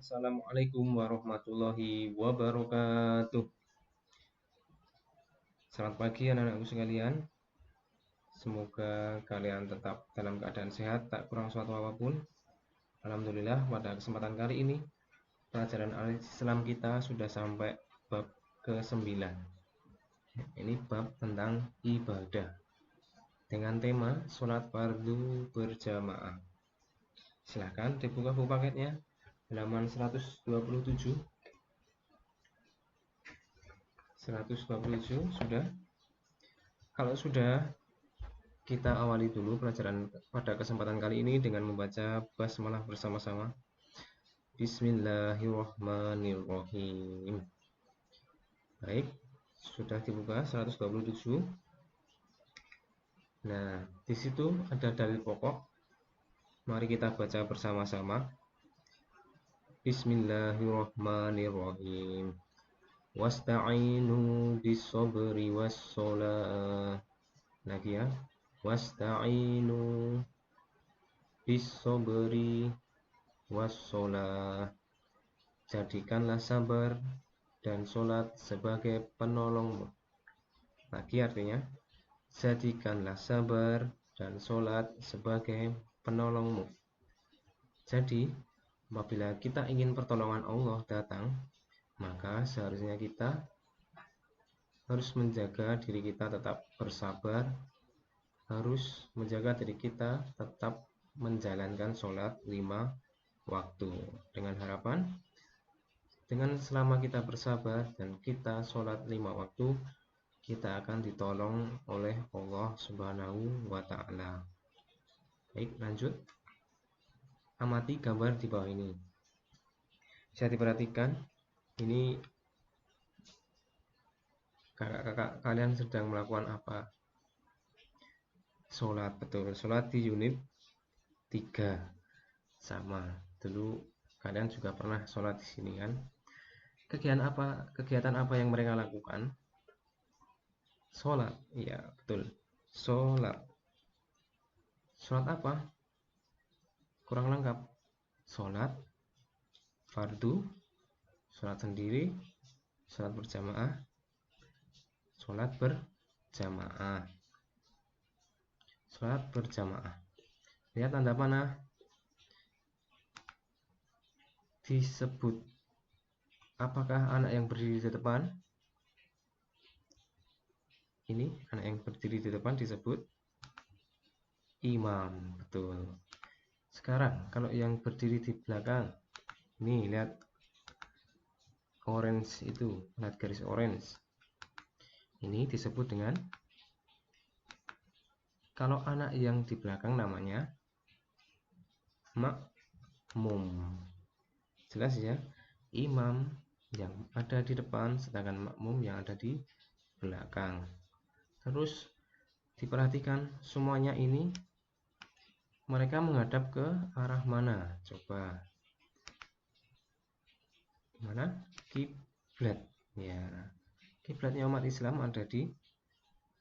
Assalamualaikum warahmatullahi wabarakatuh. Selamat pagi anak-anakku sekalian. Semoga kalian tetap dalam keadaan sehat, tak kurang suatu apapun. Alhamdulillah, pada kesempatan kali ini pelajaran Al-Islam kita sudah sampai bab ke-9. Ini bab tentang ibadah dengan tema sholat fardu berjamaah. Silahkan dibuka buku paketnya, halaman 127 sudah. Kalau sudah, kita awali dulu pelajaran pada kesempatan kali ini dengan membaca basmalah bersama-sama. Bismillahirrahmanirrahim. Baik, sudah dibuka 127. Nah, di situ ada dalil pokok. Mari kita baca bersama-sama. Bismillahirrahmanirrahim. Wasta'inu bis-sabri was-shalah. Lagi ya. Wasta'inu bis-sabri was-shalah. Jadikanlah sabar dan sholat sebagai penolongmu. Lagi artinya, jadikanlah sabar dan sholat sebagai penolongmu. Jadi, apabila kita ingin pertolongan Allah datang, maka seharusnya kita harus menjaga diri kita tetap bersabar, harus menjaga diri kita tetap menjalankan sholat 5 waktu. Dengan harapan, dengan selama kita bersabar dan kita sholat 5 waktu, kita akan ditolong oleh Allah Subhanahu wa Ta'ala. Baik, lanjut. Amati gambar di bawah ini. Bisa diperhatikan, ini kakak-kakak kalian sedang melakukan apa? Sholat, betul. Sholat di unit 3. Sama. Dulu kalian juga pernah sholat di sini kan? Kegiatan apa yang mereka lakukan? Sholat. Iya, betul. Sholat. Sholat apa? Kurang lengkap. Sholat fardu, sholat sendiri, sholat berjamaah, sholat berjamaah. Sholat berjamaah. Lihat tanda panah. Disebut. Apakah anak yang berdiri di depan? Ini anak yang berdiri di depan disebut imam. Betul. Sekarang kalau yang berdiri di belakang, nih lihat orange itu, lihat garis orange. Ini disebut dengan, kalau anak yang di belakang namanya makmum. Jelas ya, imam yang ada di depan, sedangkan makmum yang ada di belakang. Terus diperhatikan semuanya ini mereka menghadap ke arah mana? Coba. Mana? Kiblat. Ya. Kiblatnya umat Islam ada di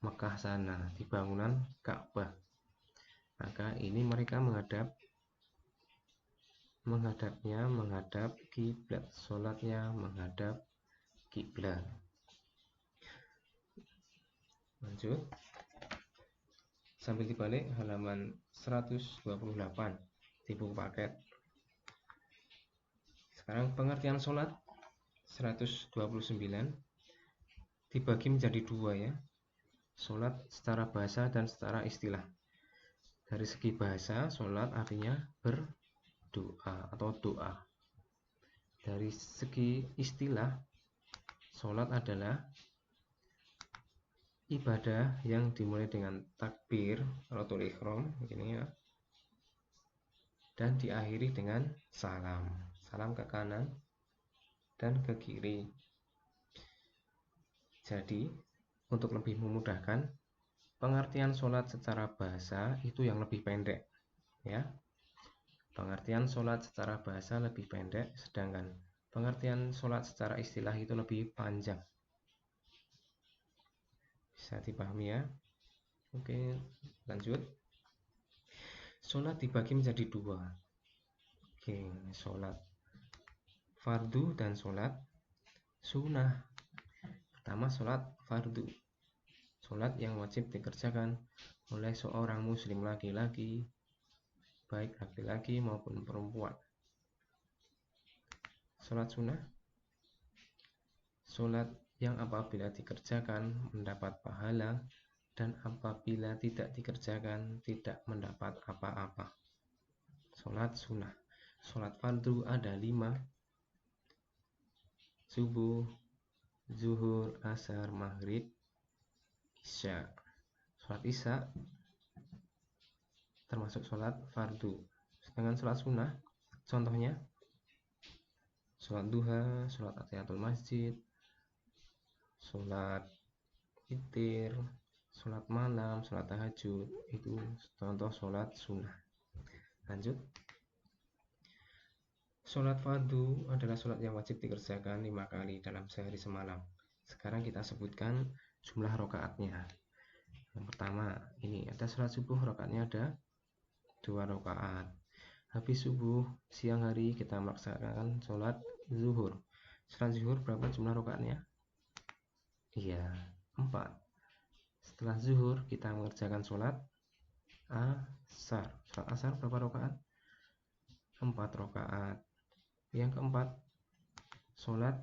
Mekah sana, di bangunan Ka'bah. Maka ini mereka menghadap kiblat, sholatnya menghadap kiblat. Lanjut. Sambil dibalik halaman 128 di buku paket. Sekarang pengertian sholat 129 dibagi menjadi 2 ya. Sholat secara bahasa dan secara istilah. Dari segi bahasa, sholat artinya berdoa atau doa. Dari segi istilah, sholat adalah ibadah yang dimulai dengan takbir atau ihram ini ya, dan diakhiri dengan salam ke kanan dan ke kiri. Jadi untuk lebih memudahkan, pengertian sholat secara bahasa itu yang lebih pendek ya. Pengertian sholat secara bahasa lebih pendek, sedangkan pengertian sholat secara istilah itu lebih panjang. Bisa dipahami ya. Oke, lanjut. Sholat dibagi menjadi 2. Oke, sholat. fardu dan sholat sunnah. Pertama, sholat fardu, sholat yang wajib dikerjakan oleh seorang muslim laki-laki, baik laki-laki maupun perempuan. Sholat sunnah, sholat yang apabila dikerjakan mendapat pahala dan apabila tidak dikerjakan tidak mendapat apa-apa. Sholat sunnah. Sholat fardu ada 5: subuh, zuhur, asar, maghrib, isya. Sholat isya termasuk sholat fardu. Sedangkan sholat sunnah, contohnya sholat duha, sholat tahiyatul masjid, sholat witir, sholat malam, sholat tahajud, itu contoh sholat sunnah. Lanjut. Sholat fardu adalah sholat yang wajib dikerjakan 5 kali dalam sehari semalam. Sekarang kita sebutkan jumlah rakaatnya. Yang pertama, ini ada sholat subuh, rakaatnya ada 2 rakaat. Habis subuh, siang hari kita melaksanakan sholat zuhur. Sholat zuhur berapa jumlah rakaatnya? Iya, 4. Setelah zuhur kita mengerjakan sholat asar. Sholat asar berapa rakaat? 4 rakaat. Yang keempat, sholat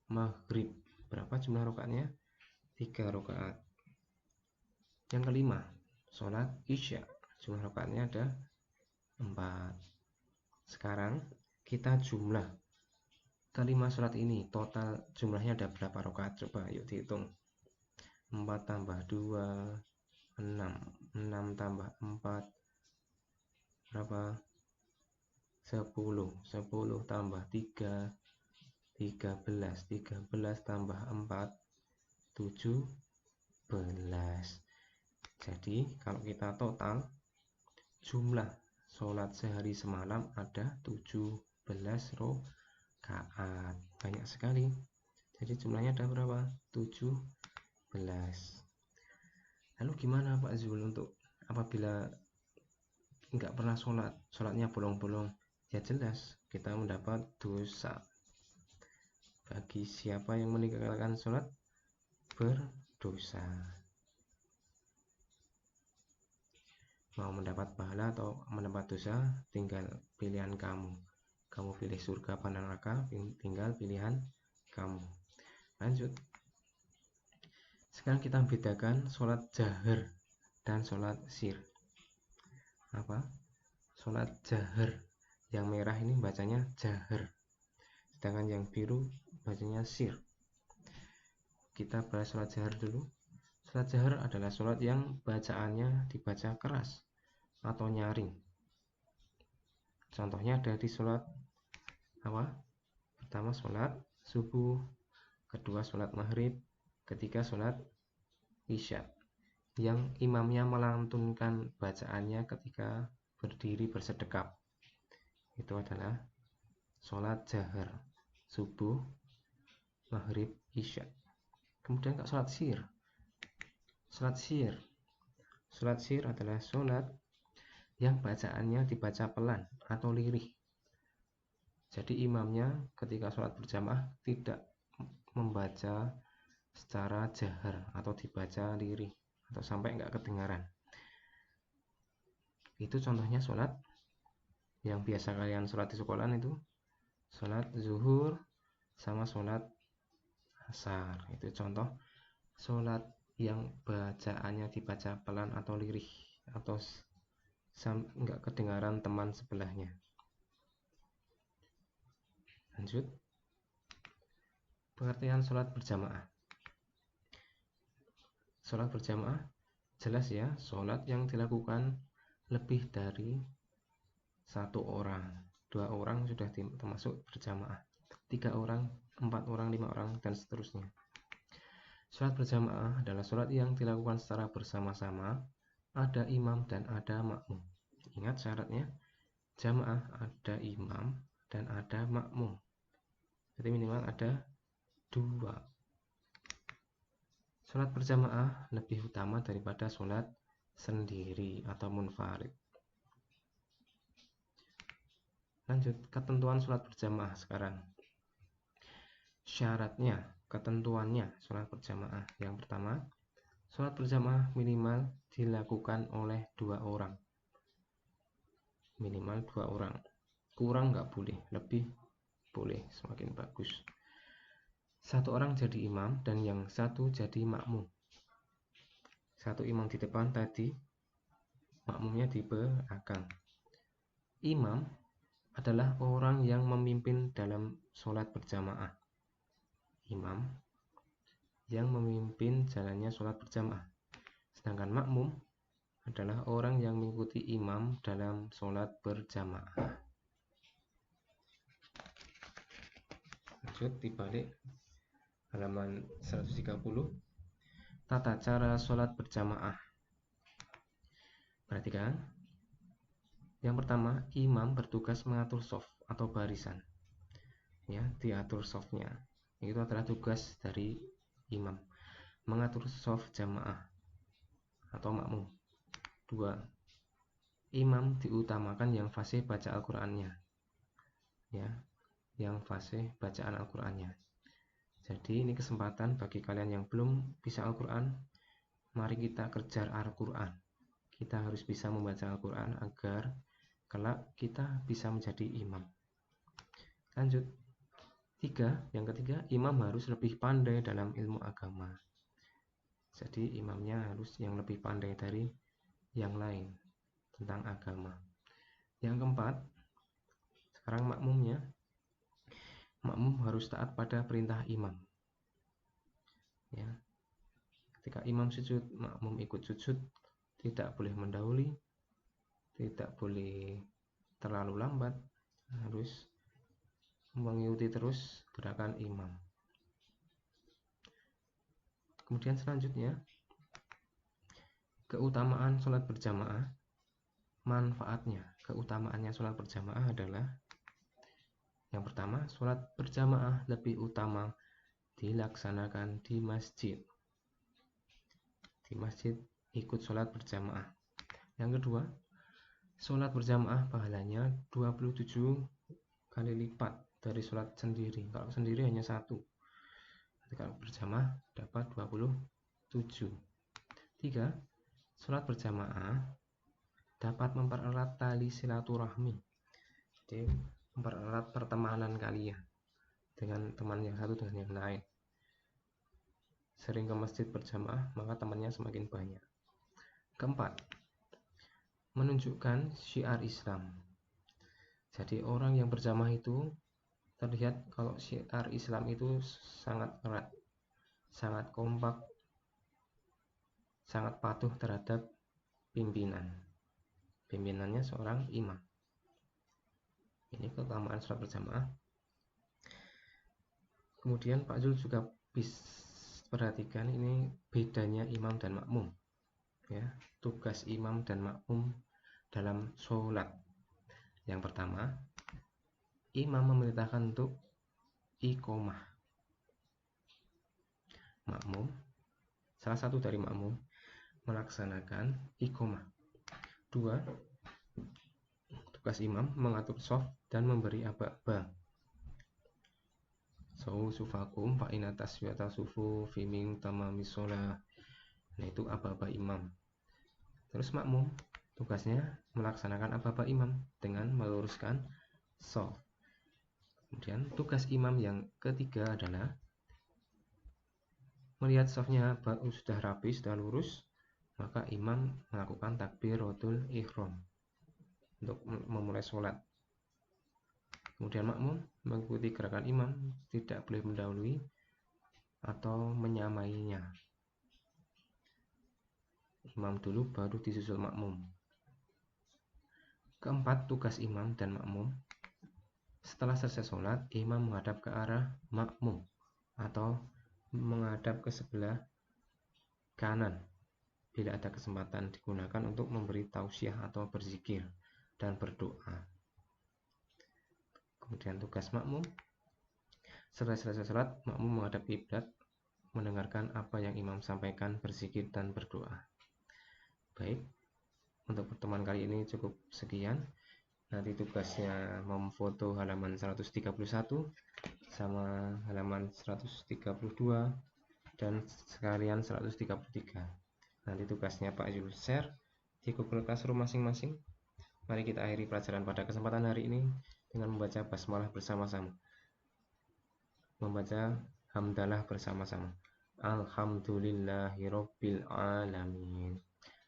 maghrib. Berapa jumlah rakaatnya? 3 rakaat. Yang kelima, sholat isya. Jumlah rakaatnya ada 4. Sekarang kita jumlah kelima sholat ini, total jumlahnya ada berapa rakaat? Coba yuk dihitung. 4 tambah 2, 6. 6 tambah 4 berapa? 10. 10 tambah 3, 13. 13 tambah 4, 17. Jadi kalau kita total jumlah sholat sehari semalam ada 17 rakaat. Banyak sekali. Jadi jumlahnya ada berapa? 17. Lalu gimana Pak Zul untuk apabila nggak pernah sholatnya bolong-bolong? Ya jelas kita mendapat dosa. Bagi siapa yang meninggalkan sholat, berdosa. Mau mendapat pahala atau mendapat dosa, tinggal pilihan kamu. Kamu pilih surga apa neraka, tinggal pilihan kamu. Lanjut. Sekarang kita bedakan sholat jahar dan sholat sir. Apa? Sholat jahar, yang merah ini bacanya jahar, sedangkan yang biru bacanya sir. Kita bahas sholat jahar dulu. Sholat jahar adalah sholat yang bacaannya dibaca keras atau nyaring. Contohnya ada di sholat apa? Pertama sholat subuh, kedua sholat maghrib, ketiga sholat isya, yang imamnya melantunkan bacaannya ketika berdiri bersedekap. Itu adalah sholat jahar, subuh, maghrib, isya. Kemudian sholat sir. Sholat sir adalah sholat yang bacaannya dibaca pelan atau lirih. Jadi imamnya ketika sholat berjamaah tidak membaca secara jahar atau dibaca lirih atau sampai nggak kedengaran. Itu contohnya sholat yang biasa kalian sholat di sekolah, itu sholat zuhur sama sholat asar. Itu contoh sholat yang bacaannya dibaca pelan atau lirih atau nggak kedengaran teman sebelahnya. Lanjut. Pengertian sholat berjamaah. Sholat berjamaah jelas ya, sholat yang dilakukan lebih dari 1 orang, 2 orang sudah termasuk berjamaah, 3 orang, 4 orang, 5 orang, dan seterusnya. Sholat berjamaah adalah sholat yang dilakukan secara bersama-sama, ada imam dan ada makmum. Ingat syaratnya, jamaah ada imam dan ada makmum. Jadi minimal ada 2. Sholat berjamaah lebih utama daripada sholat sendiri atau munfarid. Lanjut, ketentuan sholat berjamaah sekarang. Syaratnya, ketentuannya sholat berjamaah. Yang pertama, sholat berjamaah minimal dilakukan oleh 2 orang. Minimal 2 orang. Kurang nggak boleh, lebih boleh, semakin bagus. 1 orang jadi imam dan yang 1 jadi makmum. 1 imam di depan tadi, makmumnya di belakang. Imam adalah orang yang memimpin dalam sholat berjamaah. Imam yang memimpin jalannya sholat berjamaah. Sedangkan makmum adalah orang yang mengikuti imam dalam sholat berjamaah. Lanjut, dibalik halaman 130. Tata cara sholat berjamaah. Perhatikan. Yang pertama, imam bertugas mengatur shaf atau barisan. Ya, diatur shafnya. Itu adalah tugas dari imam. Mengatur shaf jamaah atau makmum. 2. Imam diutamakan yang fasih baca Al-Qur'annya. Ya, yang fasih bacaan Al-Qur'annya. Jadi ini kesempatan bagi kalian yang belum bisa Al-Qur'an, mari kita kejar Al-Qur'an. Kita harus bisa membaca Al-Qur'an agar kelak kita bisa menjadi imam. Lanjut. 3. Yang ketiga, imam harus lebih pandai dalam ilmu agama. Jadi imamnya harus yang lebih pandai dari yang lain tentang agama. Yang keempat, sekarang makmumnya. Makmum harus taat pada perintah imam. Ya. Ketika imam sujud, makmum ikut sujud, tidak boleh mendahului, tidak boleh terlalu lambat, harus mengikuti terus gerakan imam. Kemudian selanjutnya, keutamaan sholat berjamaah. Manfaatnya, keutamaannya sholat berjamaah adalah yang pertama, sholat berjamaah lebih utama dilaksanakan di masjid. Di masjid ikut sholat berjamaah. Yang kedua, sholat berjamaah pahalanya 27 kali lipat dari sholat sendiri. Kalau sendiri hanya 1. Kalau berjamaah dapat 27. 3. Sholat berjamaah dapat mempererat tali silaturahmi. Jadi mempererat pertemanan kalian dengan teman yang satu dengan yang lain. Sering ke masjid berjamaah, maka temannya semakin banyak. Keempat, menunjukkan syiar Islam. Jadi orang yang berjamaah itu terlihat kalau syiar Islam itu sangat erat, sangat kompak, sangat patuh terhadap pimpinan. Pimpinannya seorang imam. Ini keutamaan sholat berjamaah. Kemudian Pak Zul juga perhatikan ini bedanya imam dan makmum. Ya, tugas imam dan makmum dalam sholat. Yang pertama, imam memerintahkan untuk iqomah. Makmum, salah satu dari makmum melaksanakan iqomah. 2. Tugas imam mengatur shaf dan memberi aba-aba. Sufakum fa in taswiyata sufu fi min tamamis shalah. Nah, itu aba-aba imam. Terus makmum tugasnya melaksanakan aba-aba imam dengan meluruskan shaf. Kemudian tugas imam yang ketiga adalah melihat shafnya sudah rapi, sudah lurus, maka imam melakukan takbiratul ihram untuk memulai sholat. Kemudian makmum mengikuti gerakan imam, tidak boleh mendahului atau menyamainya. Imam dulu baru disusul makmum. Keempat, tugas imam dan makmum. Setelah selesai sholat, imam menghadap ke arah makmum atau menghadap ke sebelah kanan bila ada kesempatan digunakan untuk memberi tausiah atau berzikir dan berdoa. Kemudian tugas makmum, setelah selesai sholat, makmum menghadap kiblat, mendengarkan apa yang imam sampaikan, berzikir dan berdoa. Baik, untuk pertemuan kali ini cukup sekian. Nanti tugasnya memfoto halaman 131 sama halaman 132 dan sekalian 133. Nanti tugasnya Pak Yul share di Google Classroom masing-masing. Mari kita akhiri pelajaran pada kesempatan hari ini dengan membaca basmalah bersama-sama. Membaca hamdalah bersama-sama. Alhamdulillahirabbil alamin.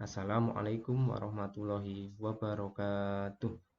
Assalamualaikum warahmatullahi wabarakatuh.